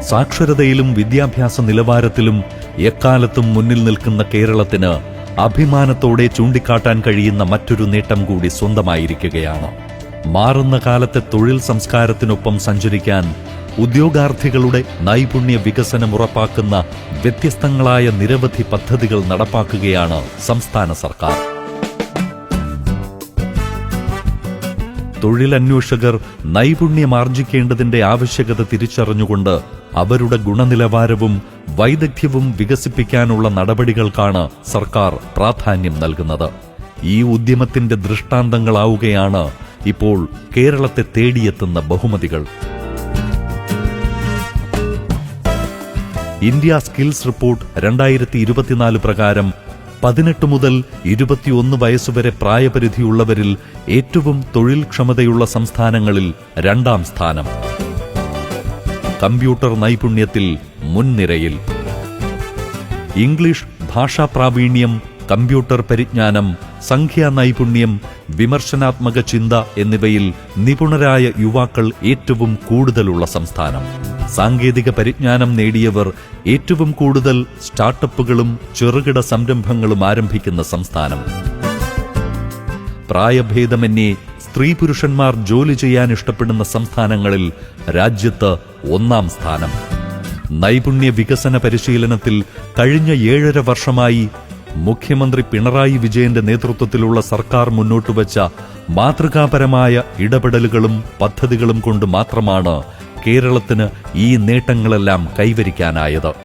സാക്ഷരതയിലും വിദ്യാഭ്യാസ നിലവാരത്തിലും എക്കാലത്തും മുന്നിൽ നിൽക്കുന്ന കേരളത്തിന് അഭിമാനത്തോടെ ചൂണ്ടിക്കാട്ടാൻ കഴിയുന്ന മറ്റൊരു നേട്ടം കൂടി സ്വന്തമായിരിക്കുകയാണ്. മാറുന്ന കാലത്തെ തൊഴിൽ സംസ്കാരത്തിനൊപ്പം സഞ്ചരിക്കാൻ ഉദ്യോഗാർത്ഥികളുടെ നൈപുണ്യ വികസനം ഉറപ്പാക്കുന്ന വ്യത്യസ്തങ്ങളായ നിരവധി പദ്ധതികൾ നടപ്പാക്കുകയാണ് സംസ്ഥാന സർക്കാർ. തൊഴിലന്വേഷകർ നൈപുണ്യമാർജിക്കേണ്ടതിന്റെ ആവശ്യകത തിരിച്ചറിഞ്ഞുകൊണ്ട് അവരുടെ ഗുണനിലവാരവും വൈദഗ്ധ്യവും വികസിപ്പിക്കാനുള്ള നടപടികൾക്കാണ് സർക്കാർ പ്രാധാന്യം നൽകുന്നത്. ഈ ഉദ്യമത്തിന്റെ ദൃഷ്ടാന്തങ്ങളാവുകയാണ് ഇപ്പോൾ കേരളത്തെ തേടിയെത്തുന്ന ബഹുമതികൾ. ഇന്ത്യ സ്കിൽസ് റിപ്പോർട്ട് 2024 പ്രകാരം 18 മുതൽ 21 വയസ്സുവരെ പ്രായപരിധിയുള്ളവരിൽ ഏറ്റവും തൊഴിൽ ക്ഷമതയുള്ള സംസ്ഥാനങ്ങളിൽ 2ാം സ്ഥാനം. കമ്പ്യൂട്ടർ നൈപുണ്യത്തിൽ മുൻനിരയിൽ. ഇംഗ്ലീഷ് ഭാഷാ പ്രാവീണ്യം, കമ്പ്യൂട്ടർ പരിജ്ഞാനം, സംഖ്യാ നൈപുണ്യം, വിമർശനാത്മക ചിന്ത എന്നിവയിൽ നിപുണരായ യുവാക്കൾ ഏറ്റവും കൂടുതലുള്ള സംസ്ഥാനം. സാങ്കേതിക പരിജ്ഞാനം നേടിയവർ ഏറ്റവും കൂടുതൽ സ്റ്റാർട്ടപ്പുകളും ചെറുകിട സംരംഭങ്ങളും ആരംഭിക്കുന്ന സംസ്ഥാനം. പ്രായഭേദമന്യേ സ്ത്രീ പുരുഷന്മാർ ജോലി ചെയ്യാൻ ഇഷ്ടപ്പെടുന്ന സംസ്ഥാനങ്ങളിൽ രാജ്യത്ത് 1ാം സ്ഥാനം. നൈപുണ്യ വികസന പരിശീലനത്തിൽ കഴിഞ്ഞ 7.5 വർഷമായി മുഖ്യമന്ത്രി പിണറായി വിജയന്റെ നേതൃത്വത്തിലുള്ള സർക്കാർ മുന്നോട്ടുവച്ച മാതൃകാപരമായ ഇടപെടലുകളും പദ്ധതികളും കൊണ്ട് മാത്രമാണ് കേരളത്തിന് ഈ നേട്ടങ്ങളെല്ലാം കൈവരിക്കാനായത്.